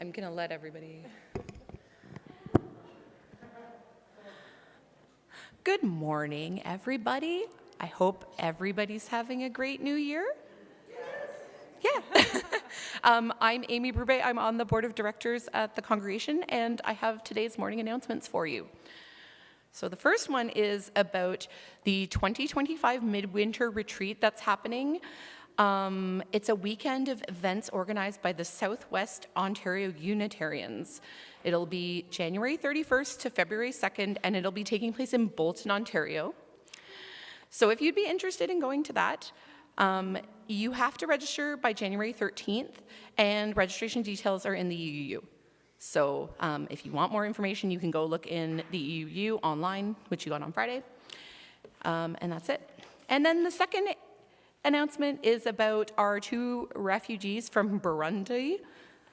I'm going to let everybody. Good morning, everybody. I hope everybody's having a great new year. Yeah. I'm Amy Brube. I'm on the board of directors at the congregation, and I have today's morning announcements for you. So the first one is about the 2025 Midwinter Retreat that's happening. It's a weekend of events organized by the Southwest Ontario Unitarians. It'll be January 31st to February 2nd, and it'll be taking place in Bolton, Ontario. So if you'd be interested in going to that, you have to register by January 13th, and registration details are in the UUU. So if you want more information, you can go look in the UUU online, which you got on Friday, and that's it. And then the second announcement is about our two refugees from Burundi.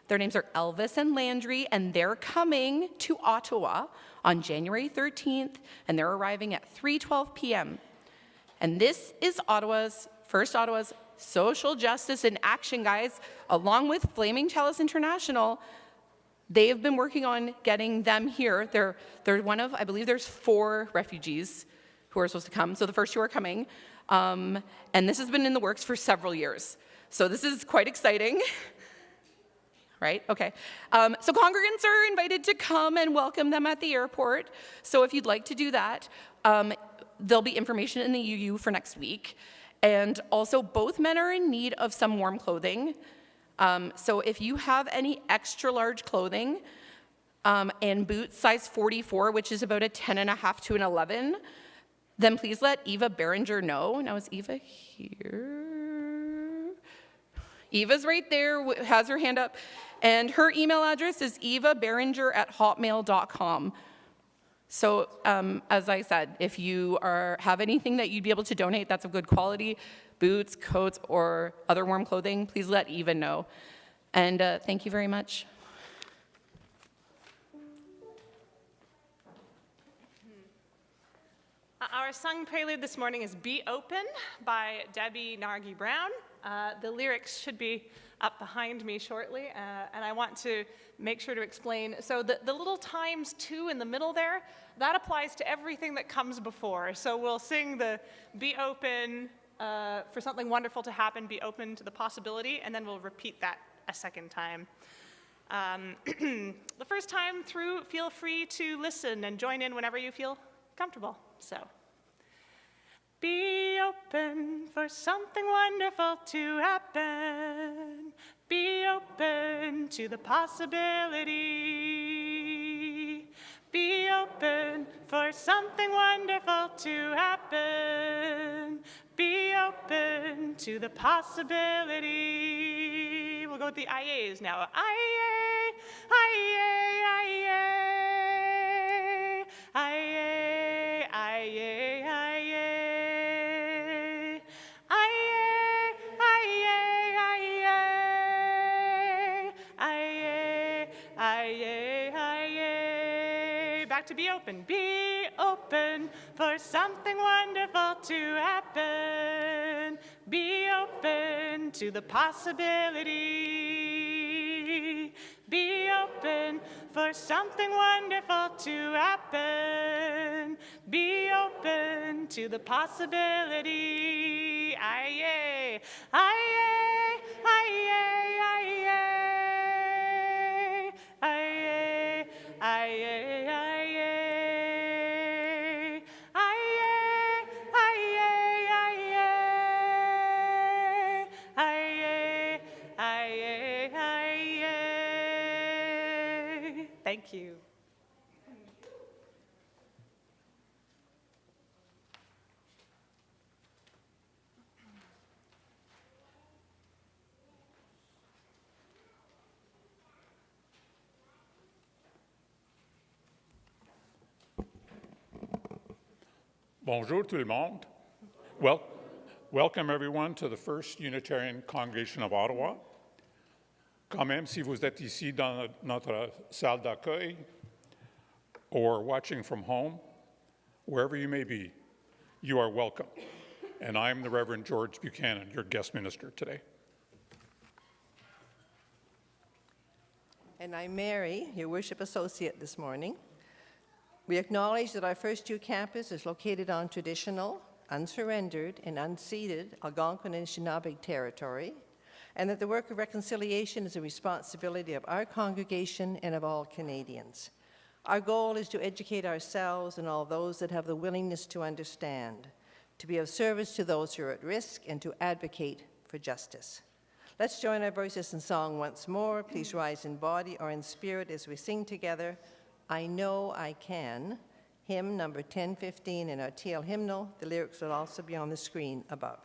Their names are Elvis and Landry, and they're coming to Ottawa on January 13th, and they're arriving at 3:12 p.m. And this is Ottawa's Social Justice in Action, guys, along with Flaming Chalice International. They have been working on getting them here. They're one of, I believe there's 4 refugees who are supposed to come. So the first 2 are coming. And this has been in the works for several years. So this is quite exciting. Right? Okay. So congregants are invited to come and welcome them at the airport. So if you'd like to do that, there'll be information in the UU for next week. And also, both men are in need of some warm clothing. So if you have any extra large clothing and boots size 44, which is about a 10.5 to an 11, then please let Eva Berenger know. Now, is Eva here? Eva's right there, has her hand up. And her email address is evaberenger@hotmail.com. So as I said, if you have anything that you'd be able to donate that's of good quality, boots, coats, or other warm clothing, please let Eva know. And thank you very much. Our sung prelude this morning is Be Open by Debbie Nargi Brown. The lyrics should be up behind me shortly, and I want to make sure to explain. So the little ×2 in the middle there, that applies to everything that comes before. So we'll sing the Be Open for something wonderful to happen, be open to the possibility, and then we'll repeat that a second time. The first time through, feel free to listen and join in whenever you feel comfortable. So, be open for something wonderful to happen. Be open to the possibility. Be open for something wonderful to happen. Be open to the possibility. We'll go with the IAs now. IA, IA, IA, IA, IA, IA. Back to be open. Be open for something wonderful to happen. Be open to the possibility. Be open for something wonderful to happen. Be open to the possibility. Aye, aye, aye, aye, aye, aye, aye, aye. Thank you. Bonjour tout le monde. Welcome everyone to the First Unitarian Congregation of Ottawa. Quand même, si vous êtes ici dans notre salle d'accueil or watching from home, wherever you may be, you are welcome. And I'm the Reverend George Buchanan, your guest minister today. And I'm Mary, your worship associate this morning. We acknowledge that our FirstU campus is located on traditional, unsurrendered, and unceded Algonquin and Anishinaabe territory, and that the work of reconciliation is a responsibility of our congregation and of all Canadians. Our goal is to educate ourselves and all those that have the willingness to understand, to be of service to those who are at risk, and to advocate for justice. Let's join our voices in song once more. Please rise in body or in spirit as we sing together, I Know I Can, hymn number 1015 in our TL hymnal. The lyrics will also be on the screen above.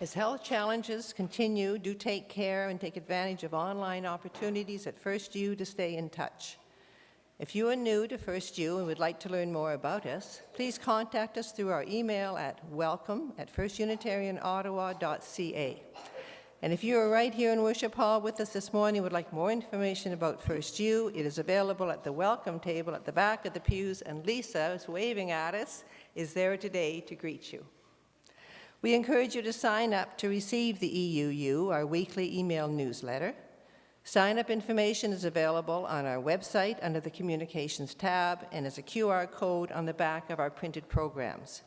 As health challenges continue, do take care and take advantage of online opportunities at FirstU to stay in touch. If you are new to FirstU and would like to learn more about us, please contact us through our email at welcome@firstunitarianottawa.ca. And if you are right here in Worship Hall with us this morning and would like more information about FirstU, it is available at the welcome table at the back of the pews, and Lisa, who's waving at us, is there today to greet you. We encourage you to sign up to receive the EUU, our weekly email newsletter. Sign-up information is available on our website under the Communications tab and as a QR code on the back of our printed programs.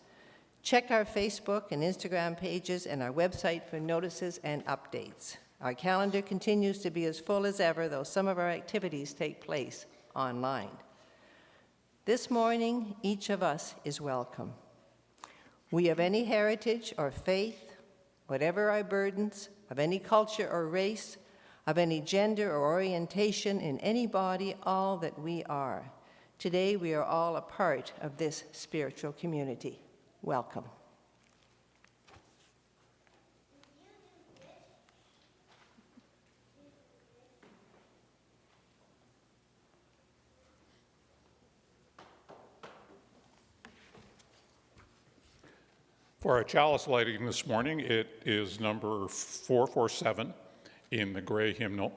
Check our Facebook and Instagram pages and our website for notices and updates. Our calendar continues to be as full as ever, though some of our activities take place online. This morning, each of us is welcome. We of any heritage or faith, whatever our burdens, of any culture or race, of any gender or orientation, in any body, all that we are. Today we are all a part of this spiritual community. Welcome. For our chalice lighting this morning, it is number 447 in the gray hymnal.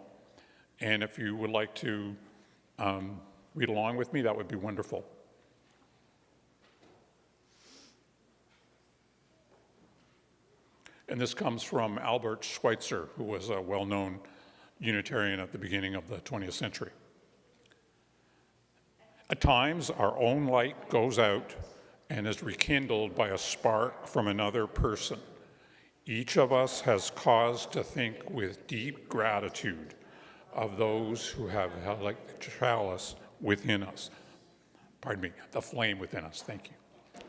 And if you would like to read along with me, that would be wonderful. And this comes from Albert Schweitzer, who was a well-known Unitarian at the beginning of the 20th century. At times, our own light goes out and is rekindled by a spark from another person. Each of us has cause to think with deep gratitude of those who have held like the chalice within us. Pardon me, the flame within us. Thank you.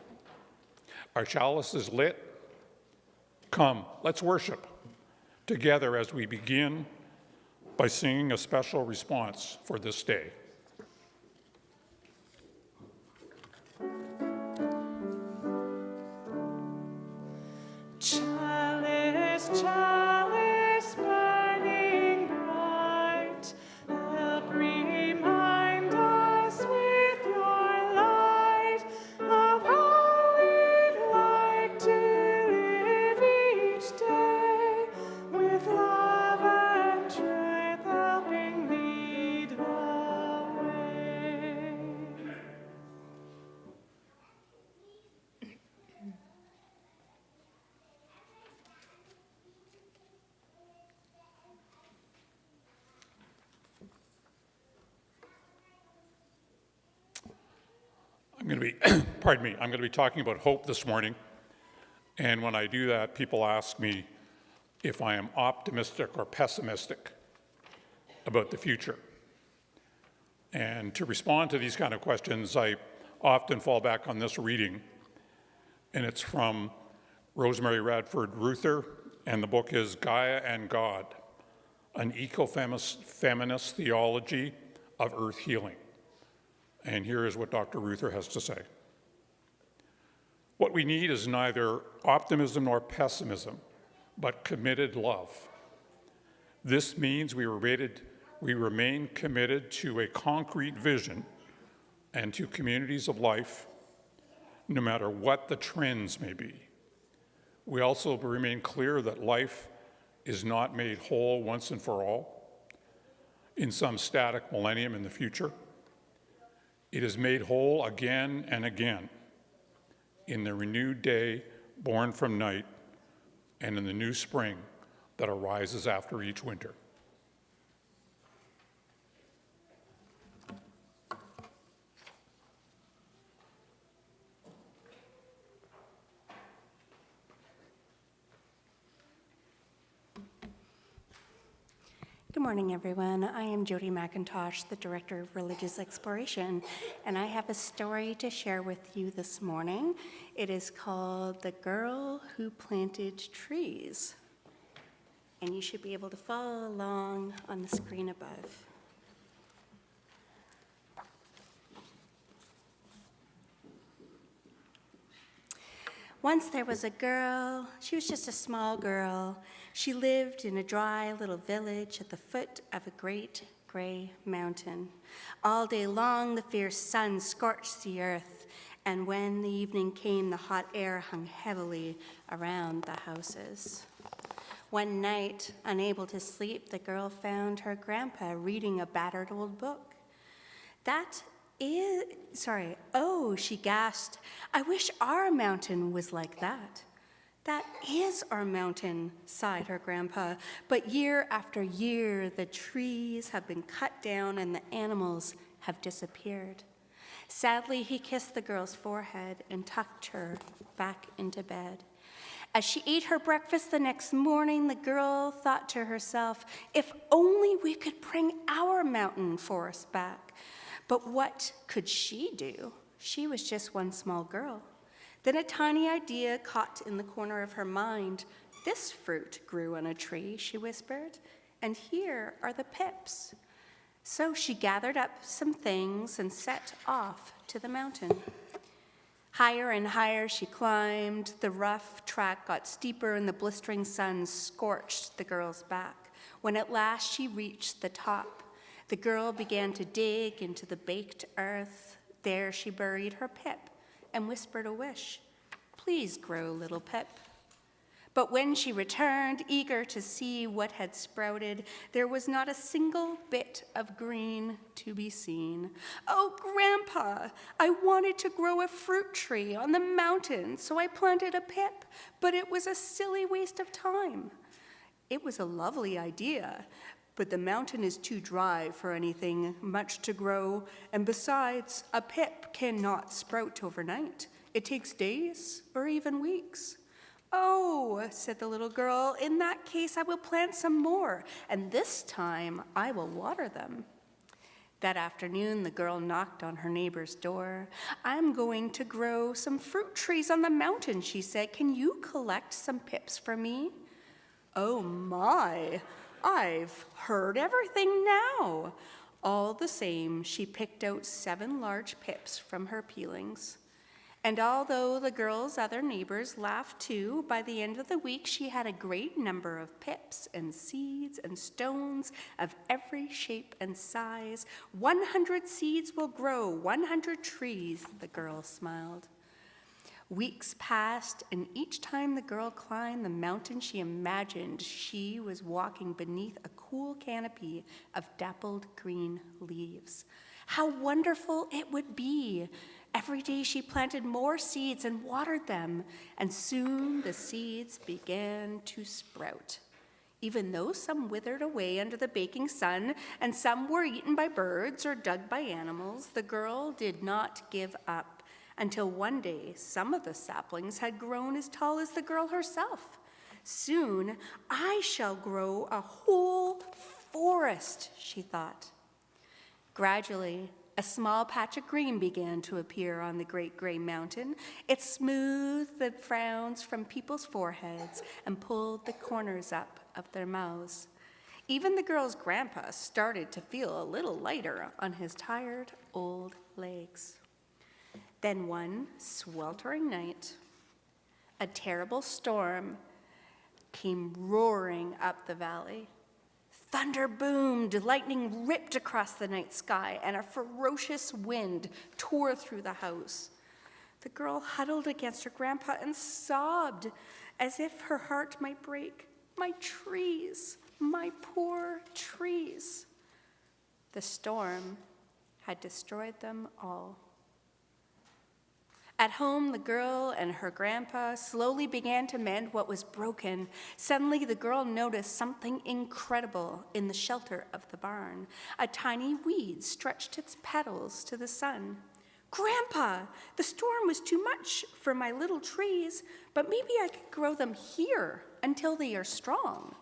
Our chalice is lit. Come, let's worship together as we begin by singing a special response for this day. Chalice, chalice, burning bright, help remind us with your light of how we'd like to live each day, with love and truth helping lead the way. I'm going to be talking about hope this morning. And when I do that, people ask me if I am optimistic or pessimistic about the future. And to respond to these kind of questions, I often fall back on this reading. And it's from Rosemary Radford Ruther, and the book is Gaia and God, an ecofeminist theology of earth healing. And here is what Dr. Ruther has to say. What we need is neither optimism nor pessimism, but committed love. This means we remain committed to a concrete vision and to communities of life, no matter what the trends may be. We also remain clear that life is not made whole once and for all in some static millennium in the future. It is made whole again and again in the renewed day born from night and in the new spring that arises after each winter. Good morning, everyone. I am Jody McIntosh, the Director of Religious Exploration, and I have a story to share with you this morning. It is called The Girl Who Planted Trees, and you should be able to follow along on the screen above. Once there was a girl. She was just a small girl. She lived in a dry little village at the foot of a great gray mountain. All day long, the fierce sun scorched the earth, and when the evening came, the hot air hung heavily around the houses. One night, unable to sleep, the girl found her grandpa reading a battered old book. Oh, she gasped. I wish our mountain was like that. That is our mountain, sighed her grandpa. But year after year, the trees have been cut down and the animals have disappeared. Sadly, he kissed the girl's forehead and tucked her back into bed. As she ate her breakfast the next morning, the girl thought to herself, if only we could bring our mountain forest back. But what could she do? She was just one small girl. Then a tiny idea caught in the corner of her mind. This fruit grew on a tree, she whispered, and here are the pips. So she gathered up some things and set off to the mountain. Higher and higher she climbed. The rough track got steeper and the blistering sun scorched the girl's back. When at last she reached the top, the girl began to dig into the baked earth. There she buried her pip and whispered a wish. Please grow, little Pip. But when she returned, eager to see what had sprouted, there was not a single bit of green to be seen. Oh, Grandpa, I wanted to grow a fruit tree on the mountain, so I planted a pip, but it was a silly waste of time. It was a lovely idea, but the mountain is too dry for anything much to grow, and besides, a pip cannot sprout overnight. It takes days or even weeks. Oh, said the little girl, in that case I will plant some more, and this time I will water them. That afternoon, the girl knocked on her neighbor's door. I'm going to grow some fruit trees on the mountain, she said. Can you collect some pips for me? Oh my, I've heard everything now. All the same, she picked out 7 large pips from her peelings. And although the girl's other neighbors laughed too, by the end of the week she had a great number of pips and seeds and stones of every shape and size. 100 seeds will grow 100 trees, the girl smiled. Weeks passed, and each time the girl climbed the mountain, she imagined she was walking beneath a cool canopy of dappled green leaves. How wonderful it would be! Every day she planted more seeds and watered them, and soon the seeds began to sprout. Even though some withered away under the baking sun and some were eaten by birds or dug by animals, the girl did not give up until one day some of the saplings had grown as tall as the girl herself. Soon I shall grow a whole forest, she thought. Gradually, a small patch of green began to appear on the great gray mountain. It smoothed the frowns from people's foreheads and pulled the corners up of their mouths. Even the girl's grandpa started to feel a little lighter on his tired old legs. Then one sweltering night, a terrible storm came roaring up the valley. Thunder boomed, lightning ripped across the night sky, and a ferocious wind tore through the house. The girl huddled against her grandpa and sobbed as if her heart might break. My trees, my poor trees. The storm had destroyed them all. At home, the girl and her grandpa slowly began to mend what was broken. Suddenly, the girl noticed something incredible in the shelter of the barn. A tiny weed stretched its petals to the sun. Grandpa, the storm was too much for my little trees, but maybe I could grow them here until they are strong.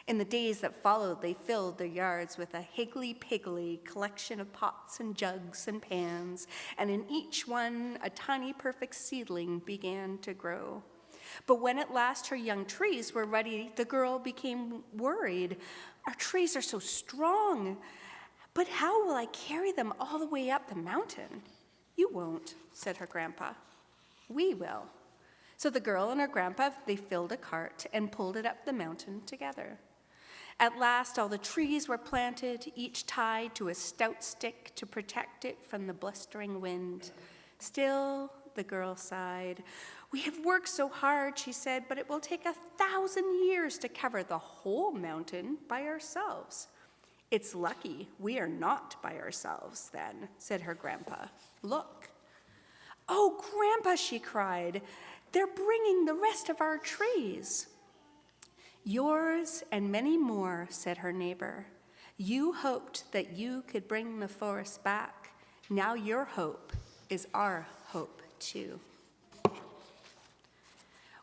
In the days that followed, they filled their yards with a higgly-piggly collection of pots and jugs and pans, and in each one, a tiny perfect seedling began to grow. But when at last her young trees were ready, the girl became worried. Our trees are so strong, but how will I carry them all the way up the mountain? You won't, said her grandpa. We will. So the girl and her grandpa, they filled a cart and pulled it up the mountain together. At last, all the trees were planted, each tied to a stout stick to protect it from the blustering wind. Still, the girl sighed. We have worked so hard, she said, but it will take 1,000 years to cover the whole mountain by ourselves. It's lucky we are not by ourselves, then, said her grandpa. Look. Oh, Grandpa, she cried, they're bringing the rest of our trees. Yours and many more, said her neighbor. You hoped that you could bring the forest back. Now your hope is our hope, too.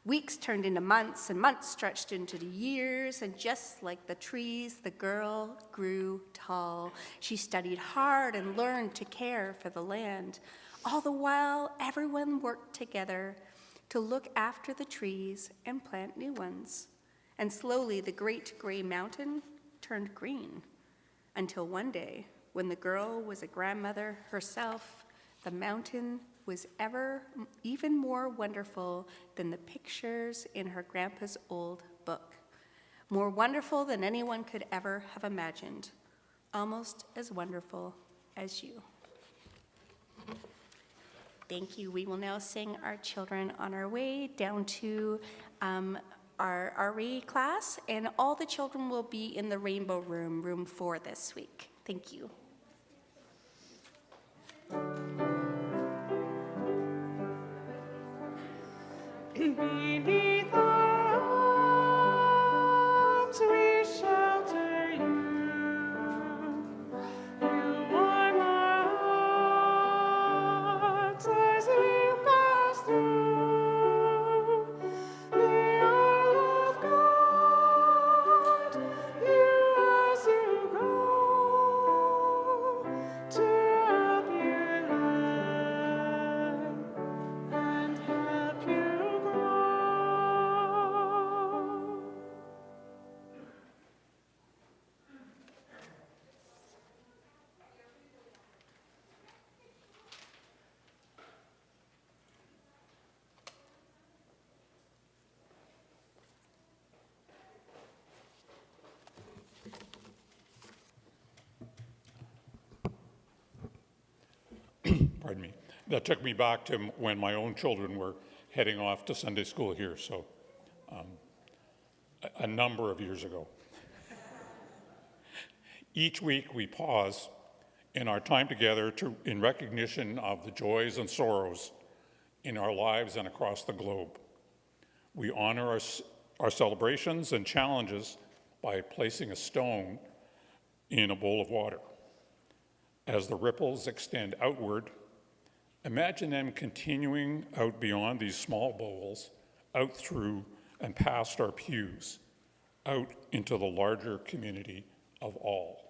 Weeks turned into months, and months stretched into years, and just like the trees, the girl grew tall. She studied hard and learned to care for the land. All the while, everyone worked together to look after the trees and plant new ones. And slowly, the great gray mountain turned green, until one day, when the girl was a grandmother herself, the mountain was even more wonderful than the pictures in her grandpa's old book. More wonderful than anyone could ever have imagined. Almost as wonderful as you. Thank you. We will now sing our children on our way down to our RE class, and all the children will be in the Rainbow Room, room 4 this week. Thank you. Beneath our arms we shelter you. You warm our hearts as we pass through. May our love guide you as you go to help you learn and help you grow. Pardon me. That took me back to when my own children were heading off to Sunday school here, so a number of years ago. Each week we pause in our time together in recognition of the joys and sorrows in our lives and across the globe. We honor our celebrations and challenges by placing a stone in a bowl of water. As the ripples extend outward, imagine them continuing out beyond these small bowls, out through and past our pews, out into the larger community of all.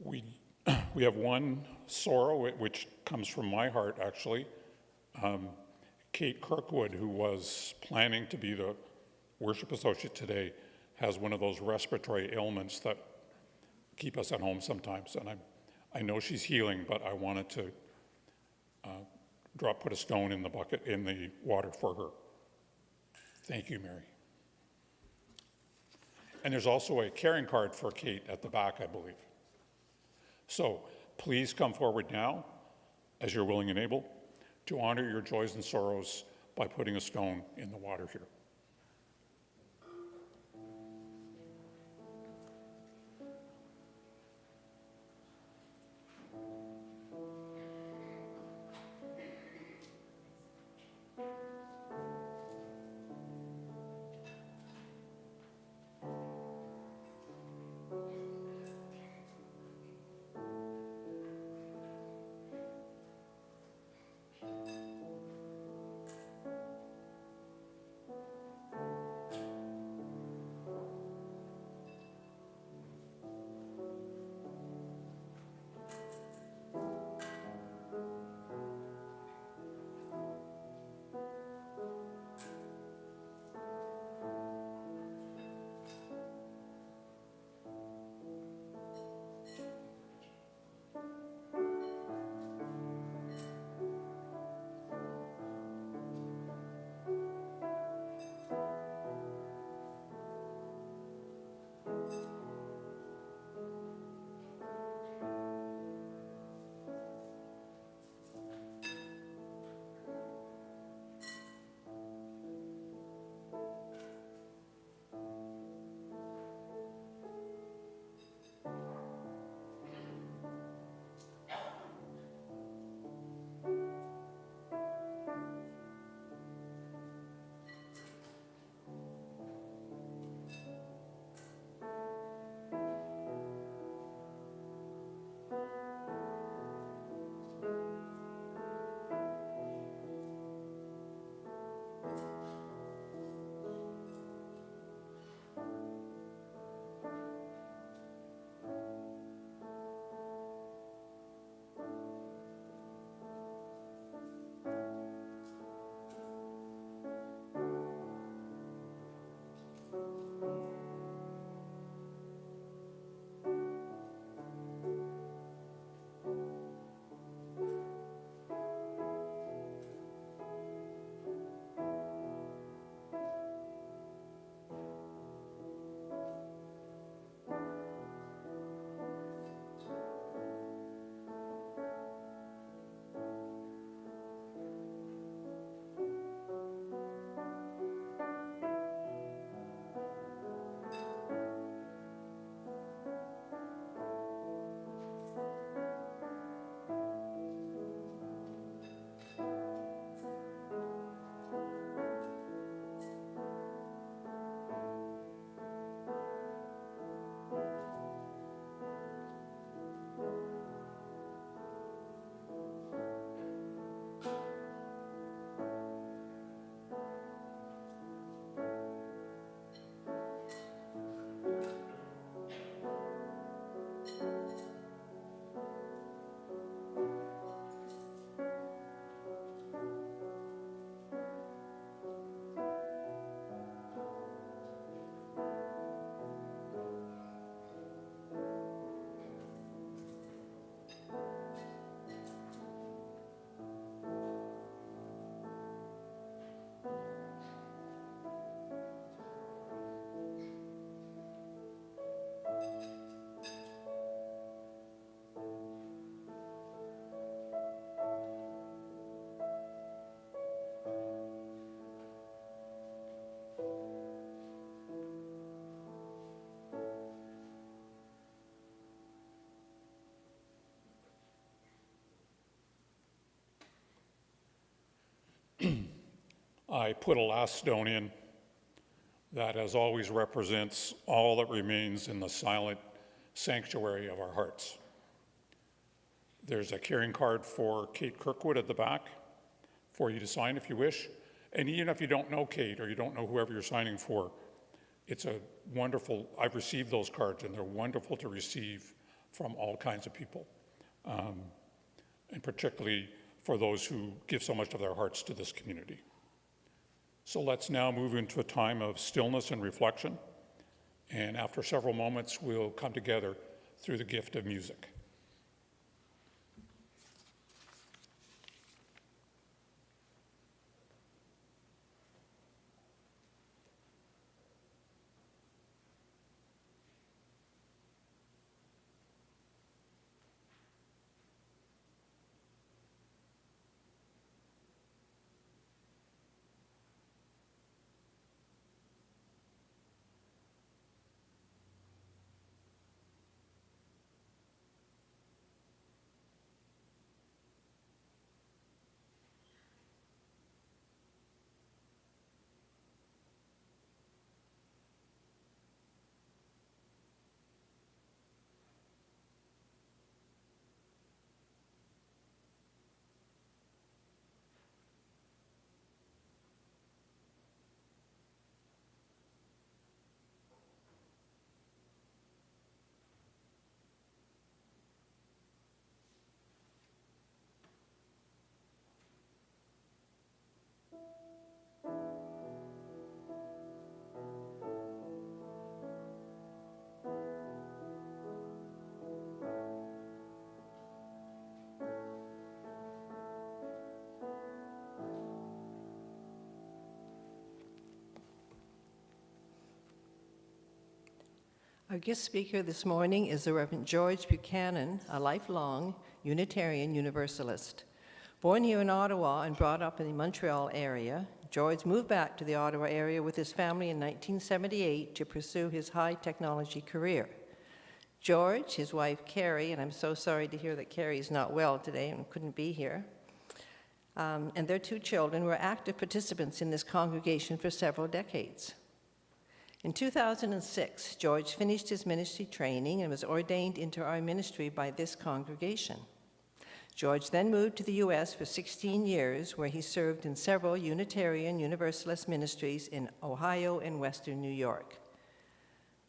We have one sorrow, which comes from my heart, actually. Kate Kirkwood, who was planning to be the worship associate today, has one of those respiratory ailments that keep us at home sometimes. And I know she's healing, but I wanted to put a stone in the bucket, in the water for her. Thank you, Mary. And there's also a caring card for Kate at the back, I believe. So please come forward now, as you're willing and able, to honor your joys and sorrows by putting a stone in the water here. I put a last stone in that, as always, represents all that remains in the silent sanctuary of our hearts. There's a carrying card for Kate Kirkwood at the back for you to sign if you wish. And even if you don't know Kate or you don't know whoever you're signing for, it's a wonderful, I've received those cards and they're wonderful to receive from all kinds of people. And particularly for those who give so much of their hearts to this community. So let's now move into a time of stillness and reflection. And after several moments, we'll come together through the gift of music. Our guest speaker this morning is the Reverend George Buchanan, a lifelong Unitarian Universalist. Born here in Ottawa and brought up in the Montreal area, George moved back to the Ottawa area with his family in 1978 to pursue his high technology career. George, his wife Carrie, and I'm so sorry to hear that Carrie is not well today and couldn't be here, and their two children were active participants in this congregation for several decades. In 2006, George finished his ministry training and was ordained into our ministry by this congregation. George then moved to the U.S. for 16 years, where he served in several Unitarian Universalist ministries in Ohio and Western New York.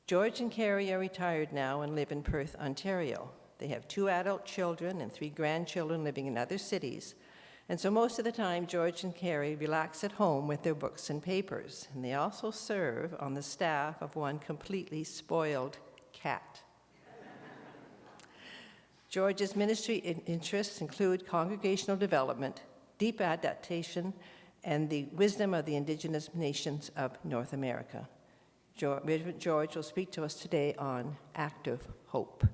George and Carrie are retired now and live in Perth, Ontario. They have 2 adult children and 3 grandchildren living in other cities. And so most of the time, George and Carrie relax at home with their books and papers. And they also serve on the staff of one completely spoiled cat. George's ministry interests include congregational development, deep adaptation, and the wisdom of the indigenous nations of North America. Reverend George will speak to us today on active hope.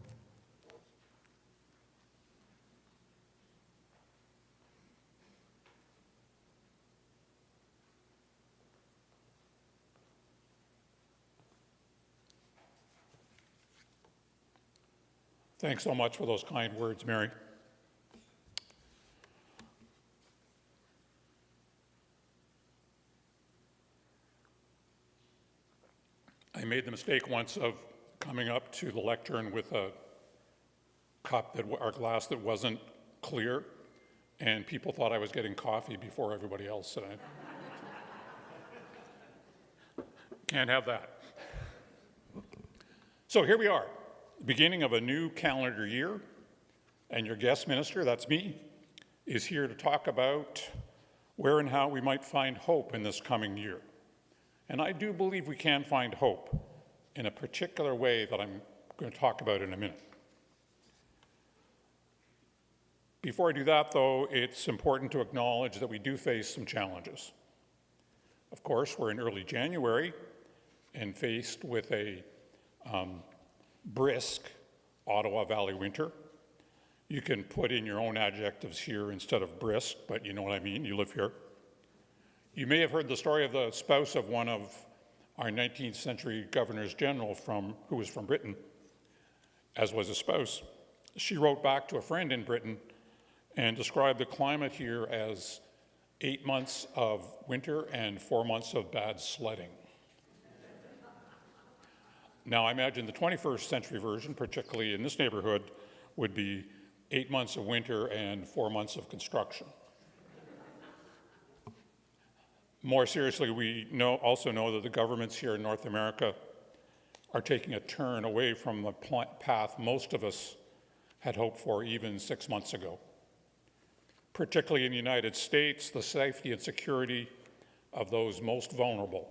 Thanks so much for those kind words, Mary. I made the mistake once of coming up to the lectern with a cup or glass that wasn't clear, and people thought I was getting coffee before everybody else, and I can't have that. So here we are. Beginning of a new calendar year, and your guest minister, that's me, is here to talk about where and how we might find hope in this coming year. And I do believe we can find hope in a particular way that I'm going to talk about in a minute. Before I do that, though, it's important to acknowledge that we do face some challenges. Of course, we're in early January and faced with a brisk Ottawa Valley winter. You can put in your own adjectives here instead of brisk, but you know what I mean, you live here. You may have heard the story of the spouse of one of our 19th century governors general who was from Britain, as was his spouse. She wrote back to a friend in Britain and described the climate here as 8 months of winter and 4 months of bad sledding. Now, I imagine the 21st century version, particularly in this neighborhood, would be 8 months of winter and 4 months of construction. More seriously, we also know that the governments here in North America are taking a turn away from the path most of us had hoped for even 6 months ago. Particularly in the United States, the safety and security of those most vulnerable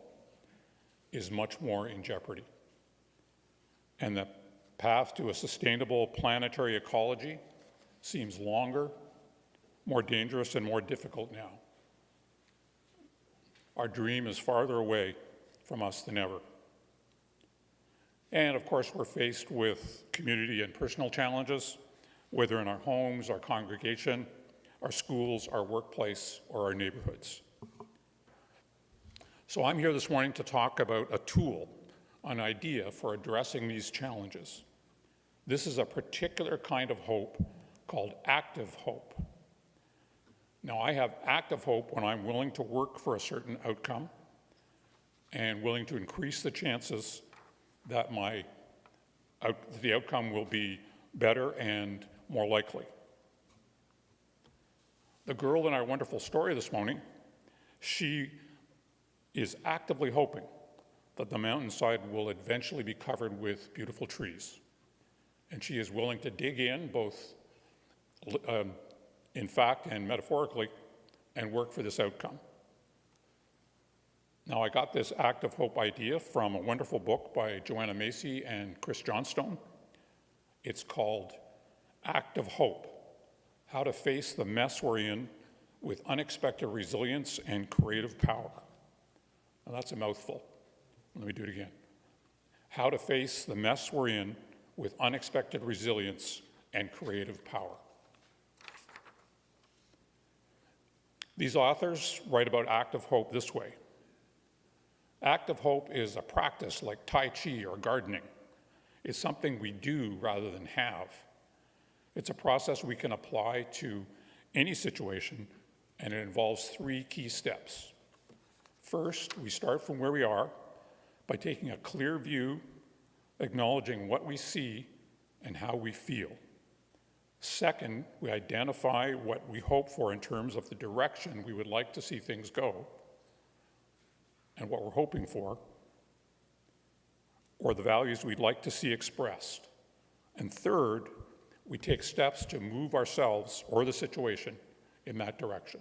is much more in jeopardy. And the path to a sustainable planetary ecology seems longer, more dangerous, and more difficult now. Our dream is farther away from us than ever. And of course, we're faced with community and personal challenges, whether in our homes, our congregation, our schools, our workplace, or our neighborhoods. So I'm here this morning to talk about a tool, an idea for addressing these challenges. This is a particular kind of hope called active hope. Now, I have active hope when I'm willing to work for a certain outcome and willing to increase the chances that the outcome will be better and more likely. The girl in our wonderful story this morning, she is actively hoping that the mountainside will eventually be covered with beautiful trees. And she is willing to dig in, both in fact and metaphorically, and work for this outcome. Now, I got this active hope idea from a wonderful book by Joanna Macy and Chris Johnstone. It's called Active Hope: How to Face the Mess We're In with Unexpected Resilience and Creative Power. Now, that's a mouthful. Let me do it again. How to Face the Mess We're In with Unexpected Resilience and Creative Power. These authors write about active hope this way. Active hope is a practice like Tai Chi or gardening. It's something we do rather than have. It's a process we can apply to any situation, and it involves 3 key steps. First, we start from where we are by taking a clear view, acknowledging what we see and how we feel. Second, we identify what we hope for in terms of the direction we would like to see things go and what we're hoping for, or the values we'd like to see expressed. And third, we take steps to move ourselves or the situation in that direction.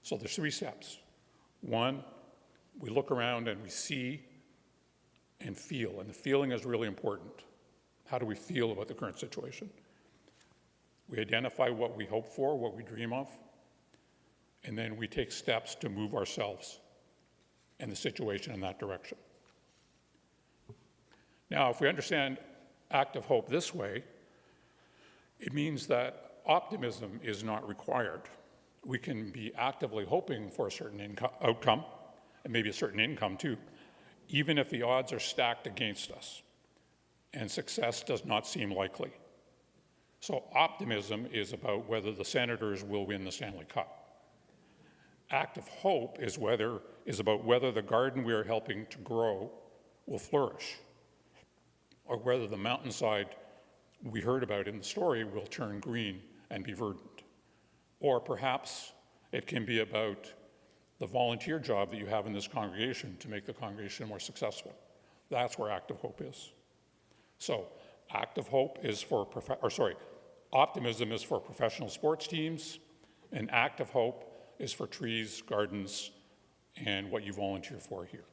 So there's 3 steps. 1, we look around and we see and feel, and the feeling is really important. How do we feel about the current situation? We identify what we hope for, what we dream of, and then we take steps to move ourselves and the situation in that direction. Now, if we understand active hope this way, it means that optimism is not required. We can be actively hoping for a certain outcome, and maybe a certain income too, even if the odds are stacked against us and success does not seem likely. So optimism is about whether the Senators will win the Stanley Cup. Active hope is about whether the garden we are helping to grow will flourish, or whether the mountainside we heard about in the story will turn green and be verdant. Or perhaps it can be about the volunteer job that you have in this congregation to make the congregation more successful. That's where active hope is. So active hope is optimism is for professional sports teams, and active hope is for trees, gardens, and what you volunteer for here.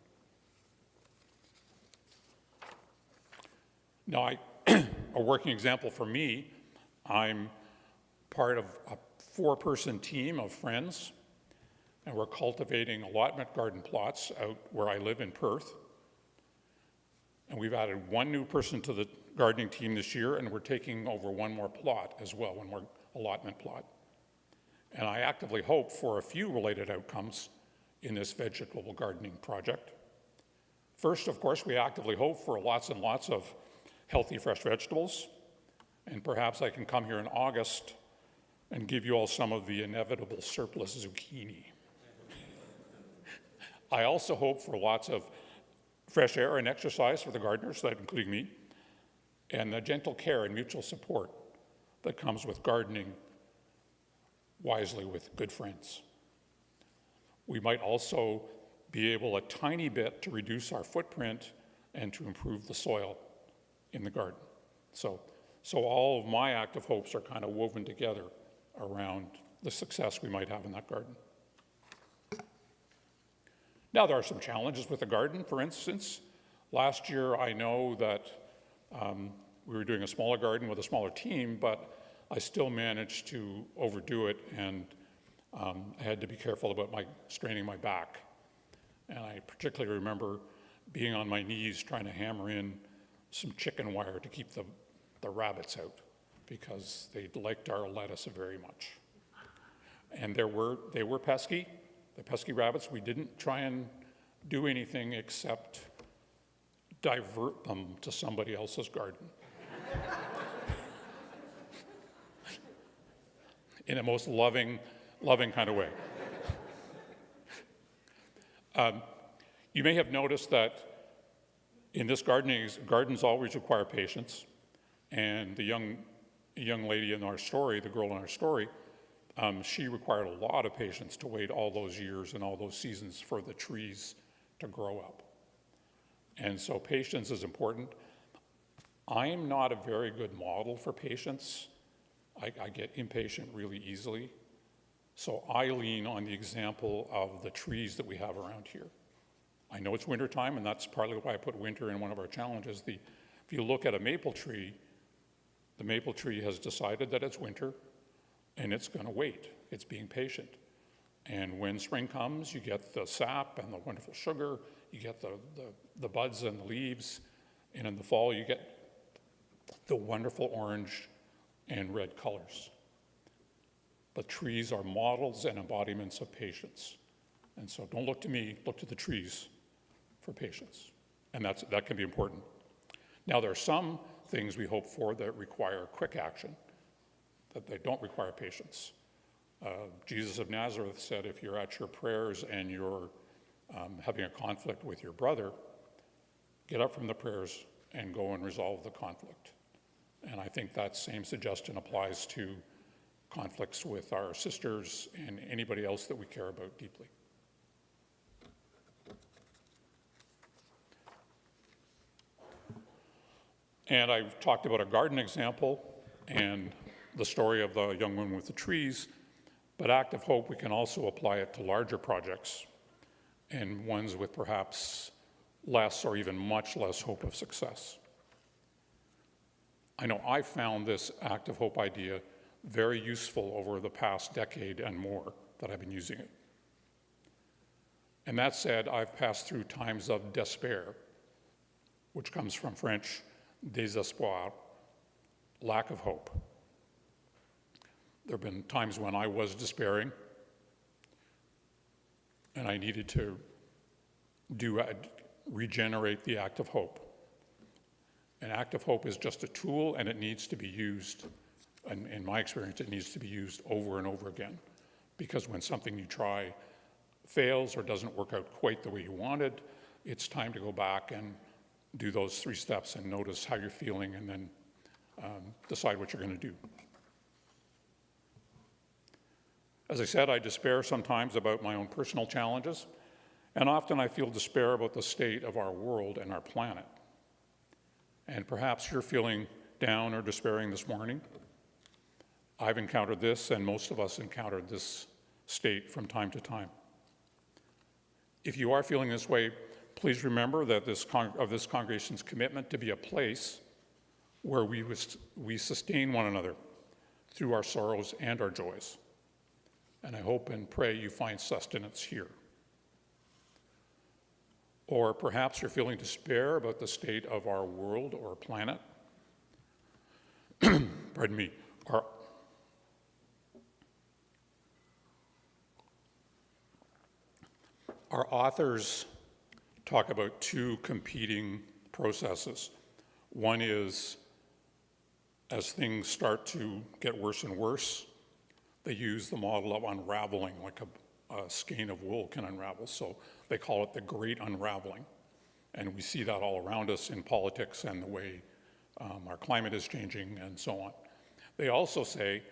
Now, a working example for me, I'm part of a 4-person team of friends, and we're cultivating allotment garden plots out where I live in Perth. And we've added 1 new person to the gardening team this year, and we're taking over 1 more plot as well, 1 more allotment plot. And I actively hope for a few related outcomes in this vegetable gardening project. First, of course, we actively hope for lots and lots of healthy fresh vegetables, and perhaps I can come here in August and give you all some of the inevitable surplus zucchini. I also hope for lots of fresh air and exercise for the gardeners, that including me, and the gentle care and mutual support that comes with gardening wisely with good friends. We might also be able a tiny bit to reduce our footprint and to improve the soil in the garden. So all of my active hopes are kind of woven together around the success we might have in that garden. Now, there are some challenges with the garden. For instance, last year I know that we were doing a smaller garden with a smaller team, but I still managed to overdo it, and I had to be careful about straining my back. And I particularly remember being on my knees trying to hammer in some chicken wire to keep the rabbits out, because they liked our lettuce very much. And they were pesky, the pesky rabbits. We didn't try and do anything except divert them to somebody else's garden. In a most loving kind of way. You may have noticed that in this gardens always require patience. And the young lady in our story, the girl in our story, she required a lot of patience to wait all those years and all those seasons for the trees to grow up. And so patience is important. I'm not a very good model for patience. I get impatient really easily. So I lean on the example of the trees that we have around here. I know it's wintertime, and that's partly why I put winter in one of our challenges. If you look at a maple tree, the maple tree has decided that it's winter, and it's going to wait. It's being patient. And when spring comes, you get the sap and the wonderful sugar, you get the buds and the leaves, and in the fall you get the wonderful orange and red colors. But trees are models and embodiments of patience. And so don't look to me, look to the trees for patience. And that can be important. Now, there are some things we hope for that require quick action, that they don't require patience. Jesus of Nazareth said, if you're at your prayers and you're having a conflict with your brother, get up from the prayers and go and resolve the conflict. And I think that same suggestion applies to conflicts with our sisters and anybody else that we care about deeply. And I've talked about a garden example and the story of the young woman with the trees, but active hope, we can also apply it to larger projects and ones with perhaps less or even much less hope of success. I know I found this active hope idea very useful over the past decade and more that I've been using it. And that said, I've passed through times of despair, which comes from French désespoir, lack of hope. There have been times when I was despairing and I needed to regenerate the act of hope. And active hope is just a tool, and it needs to be used, and in my experience, it needs to be used over and over again. Because when something you try fails or doesn't work out quite the way you wanted, it's time to go back and do those 3 steps and notice how you're feeling, and then decide what you're going to do. As I said, I despair sometimes about my own personal challenges, and often I feel despair about the state of our world and our planet. And perhaps you're feeling down or despairing this morning. I've encountered this, and most of us encountered this state from time to time. If you are feeling this way, please remember that this congregation's commitment to be a place where we sustain one another through our sorrows and our joys. And I hope and pray you find sustenance here. Or perhaps you're feeling despair about the state of our world or planet. Pardon me. Our authors talk about 2 competing processes. One is, as things start to get worse and worse, they use the model of unraveling, like a skein of wool can unravel. So They call it the Great Unraveling. And we see that all around us in politics and the way our climate is changing and so on. They also say,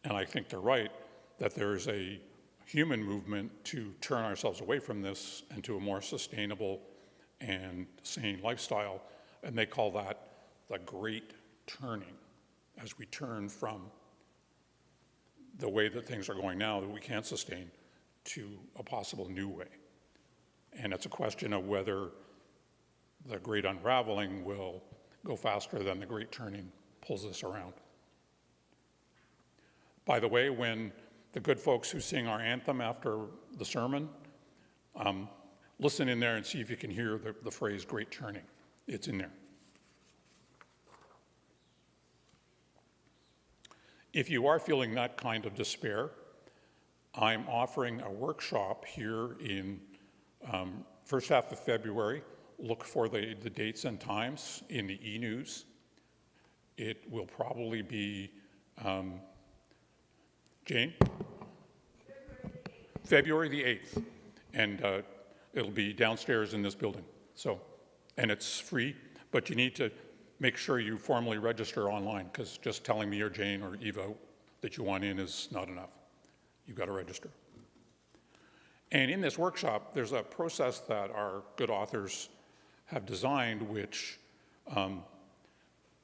and I think they're right, that there's a human movement to turn ourselves away from this and to a more sustainable and sane lifestyle, and they call that the Great Turning, as we turn from the way that things are going now that we can't sustain to a possible new way. And it's a question of whether the Great Unraveling will go faster than the Great Turning pulls us around. By the way, when the good folks who sing our anthem after the sermon, listen in there and see if you can hear the phrase Great Turning. It's in there. If you are feeling that kind of despair, I'm offering a workshop here in first half of February. Look for the dates and times in the e-news. It will probably be, Jane? February the 8th. And it'll be downstairs in this building. So, and it's free, but you need to make sure you formally register online, because just telling me or Jane or Eva that you want in is not enough. You've got to register. And in this workshop, there's a process that our good authors have designed which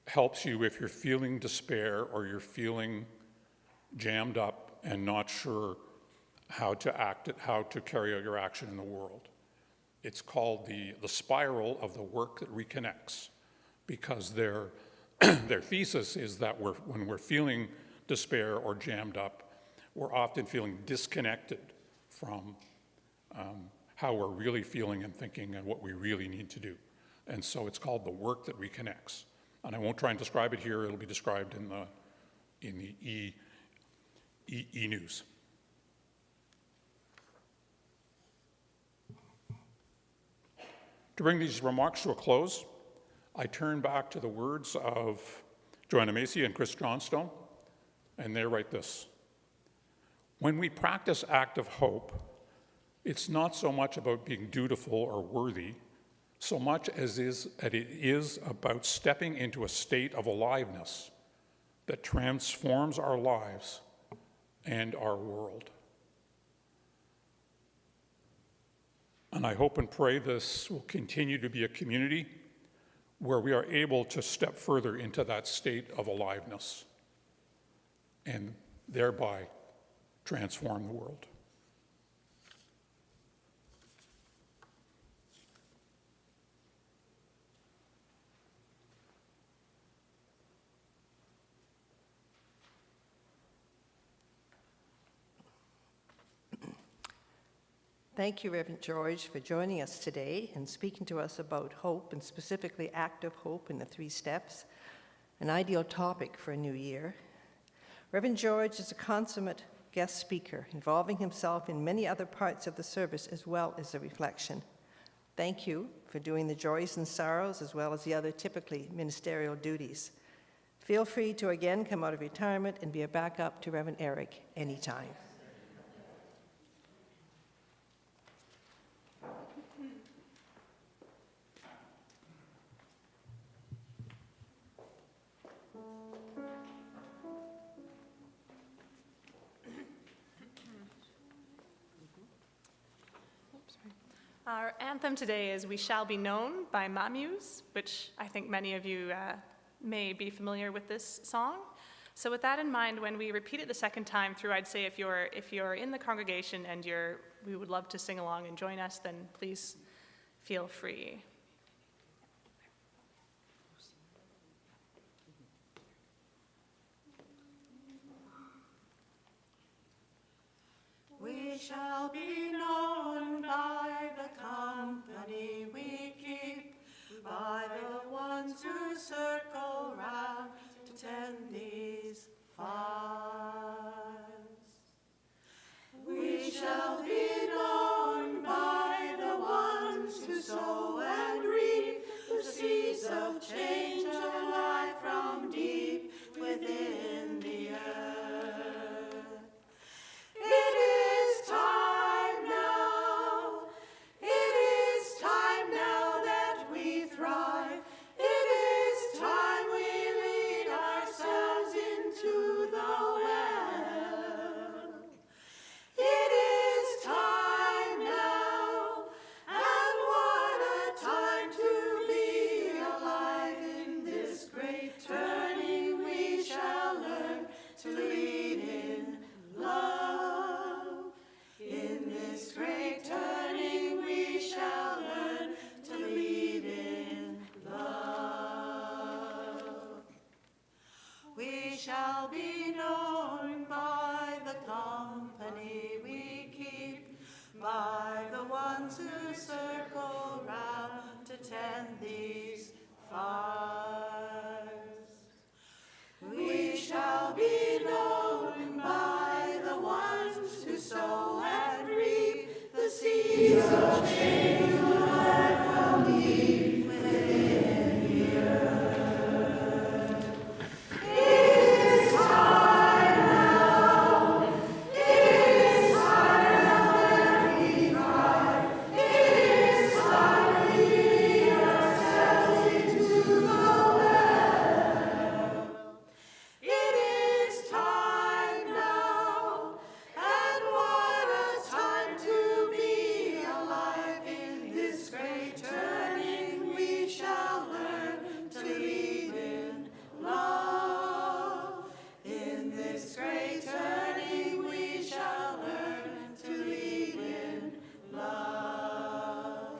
helps you if you're feeling despair or you're feeling jammed up and not sure how to act, how to carry out your action in the world. It's called the spiral of the work that reconnects, because their thesis is that when we're feeling despair or jammed up, we're often feeling disconnected from how we're really feeling and thinking and what we really need to do. And so it's called the work that reconnects. And I won't try and describe it here. It'll be described in the e-news. To bring these remarks to a close, I turn back to the words of Joanna Macy and Chris Johnstone, and they write this: when we practice active hope, it's not so much about being dutiful or worthy, so much as it is about stepping into a state of aliveness that transforms our lives and our world. And I hope and pray this will continue to be a community where we are able to step further into that state of aliveness and thereby transform the world. Thank you, Reverend George, for joining us today and speaking to us about hope, and specifically active hope in the 3 steps, an ideal topic for a new year. Reverend George is a consummate guest speaker, involving himself in many other parts of the service as well as the reflection. Thank you for doing the joys and sorrows as well as the other typically ministerial duties. Feel free to again come out of retirement and be a backup to Reverend Eric anytime. Our anthem today is We Shall Be Known by Mamuse, which I think many of you may be familiar with this song. So with that in mind, when we repeat it the second time through, I'd say if you're in the congregation and we would love to sing along and join us, then please feel free. We shall be known by the company we keep, by the ones who circle round to tend these fires. We shall be known by the ones who sow and reap the seeds of change alive from deep within the earth. It is time shall be known by the company we keep, by the ones who circle round to tend these fires. We shall be known by the ones who sow and reap the seeds of change alive from deep within the earth. It is time now. It is time now that we cry. It is time we lead ourselves into the well. It is time now, and what a time to be alive in this great turning. We shall learn to lead in love. In this great turning, we shall learn to lead in love.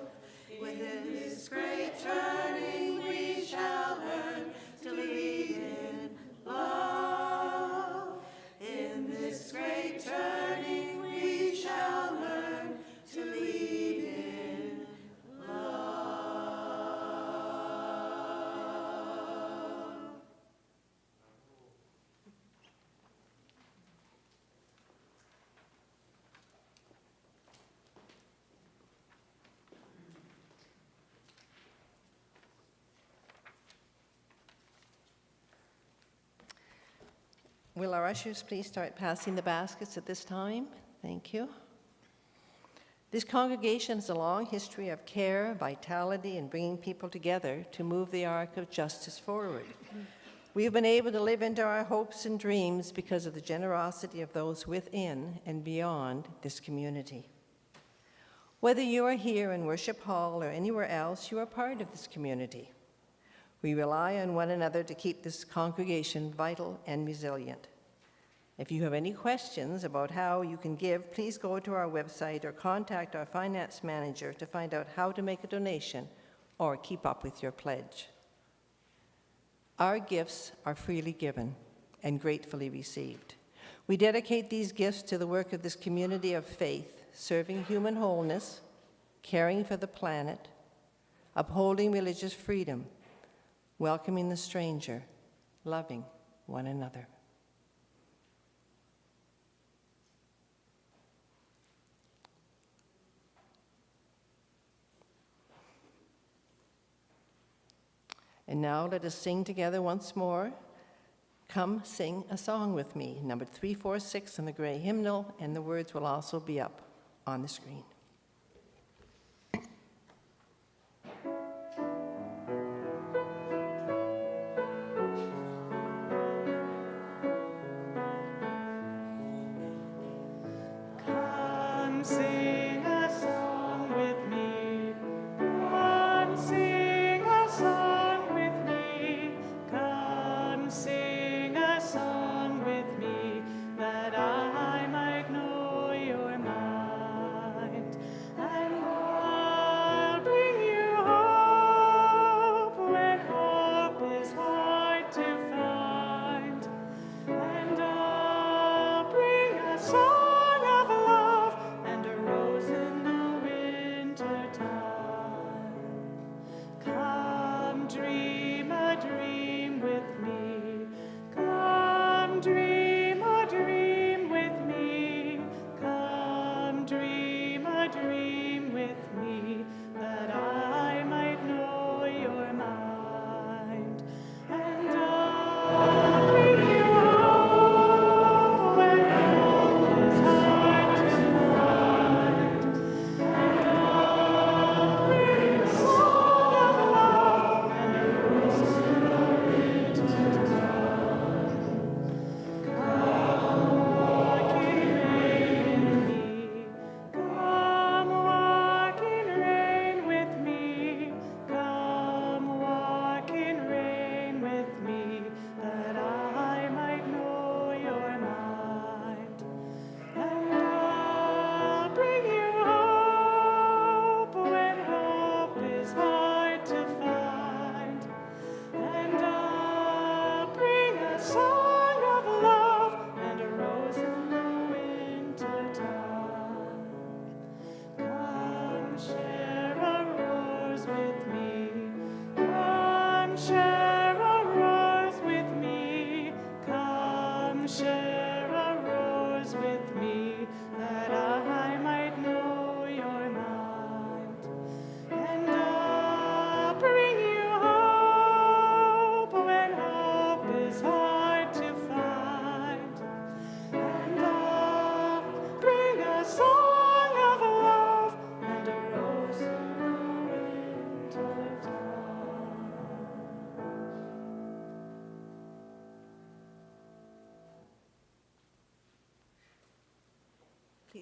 Within this great turning, we shall learn to lead in love. In this great turning, we shall learn to lead in love. Will our ushers please start passing the baskets at this time? Thank you. This congregation has a long history of care, vitality, and bringing people together to move the arc of justice forward. We have been able to live into our hopes and dreams because of the generosity of those within and beyond this community. Whether you are here in Worship Hall or anywhere else, you are part of this community. We rely on one another to keep this congregation vital and resilient. If you have any questions about how you can give, please go to our website or contact our finance manager to find out how to make a donation or keep up with your pledge. Our gifts are freely given and gratefully received. We dedicate these gifts to the work of this community of faith, serving human wholeness, caring for the planet, upholding religious freedom, welcoming the stranger, loving one another. And now let us sing together once more. Come sing a song with me, number 346 in the gray hymnal, and the words will also be up on the screen. Come sing a song with me. Come sing a song with me. Come sing a song with me, that I might know your might.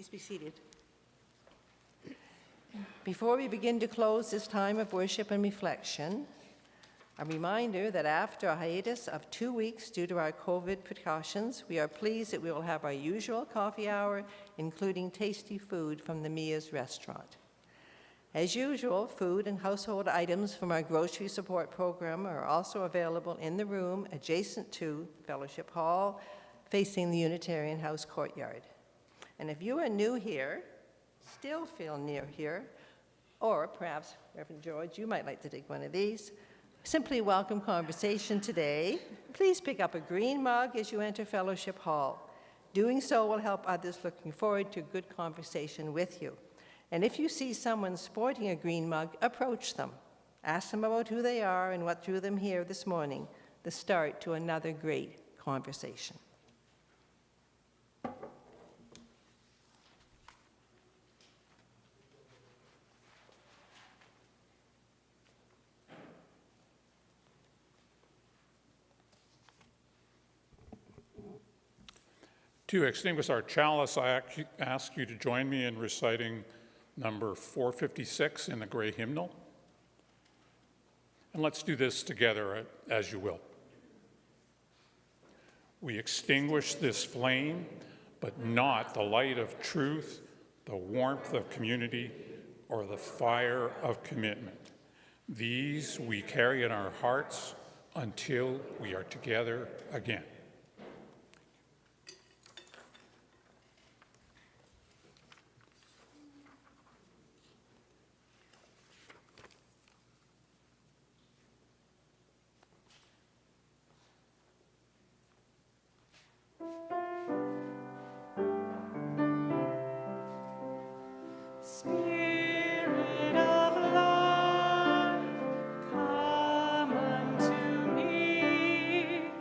Please be seated. Before we begin to close this time of worship and reflection, a reminder that after a hiatus of 2 weeks due to our COVID precautions, we are pleased that we will have our usual coffee hour, including tasty food from the Mia's restaurant. As usual, food and household items from our grocery support program are also available in the room adjacent to Fellowship Hall, facing the Unitarian House courtyard. And if you are new here, still feel near here, or perhaps, Reverend George, you might like to take one of these, simply welcome conversation today. Please pick up a green mug as you enter Fellowship Hall. Doing so will help others looking forward to good conversation with you. And if you see someone sporting a green mug, approach them. Ask them about who they are and what drew them here this morning, the start to another great conversation. To extinguish our chalice, I ask you to join me in reciting number 456 in the gray hymnal. And let's do this together as you will. We extinguish this flame, but not the light of truth, the warmth of community, or the fire of commitment. These we carry in our hearts until we are together again. Spirit of love, come unto me.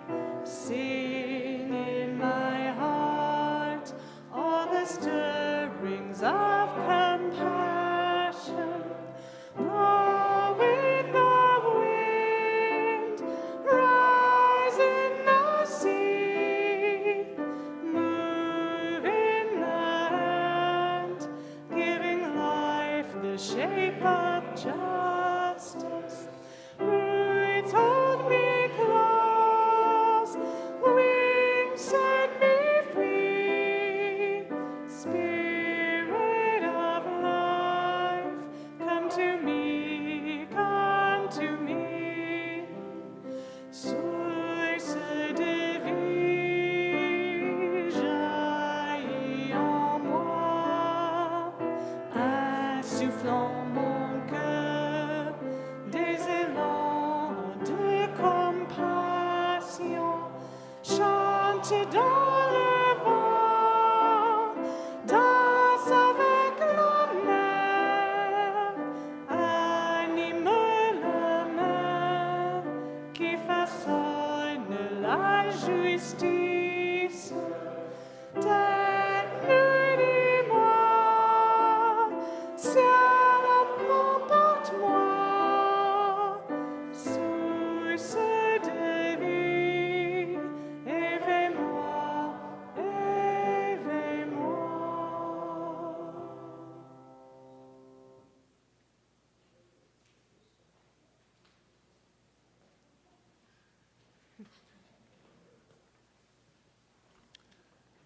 Sing in my heart all the stirrings of compassion. Blow in the wind, rise in the sea, move in the hand, giving life the shape of justice. Roots hold me close, wings set me free. Spirit of life, come to me, come to me. Source de vie, jaillit en moi, insufflant mon cœur des élans de compassion. Chante dans le vent, danse avec la mer, anime la main qui façonne la justice. Terre, dis-moi, ciel, emporte-moi, source de vie, éveille-moi, éveille-moi.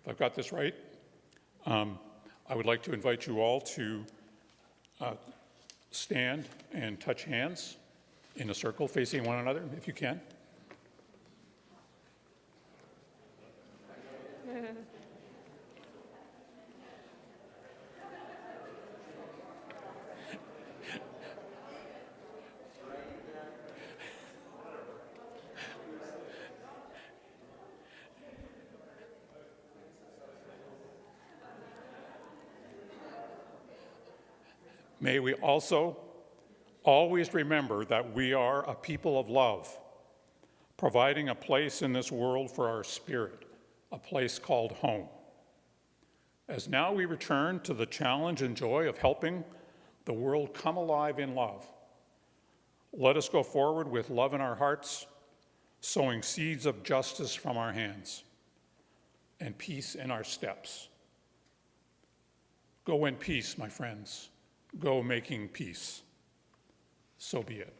If I've got this right, I would like to invite you all to stand and touch hands in a circle facing one another, if you can. May we also always remember that we are a people of love, providing a place in this world for our spirit, a place called home. As now we return to the challenge and joy of helping the world come alive in love, let us go forward with love in our hearts, sowing seeds of justice from our hands and peace in our steps. Go in peace, my friends. Go making peace. So be it.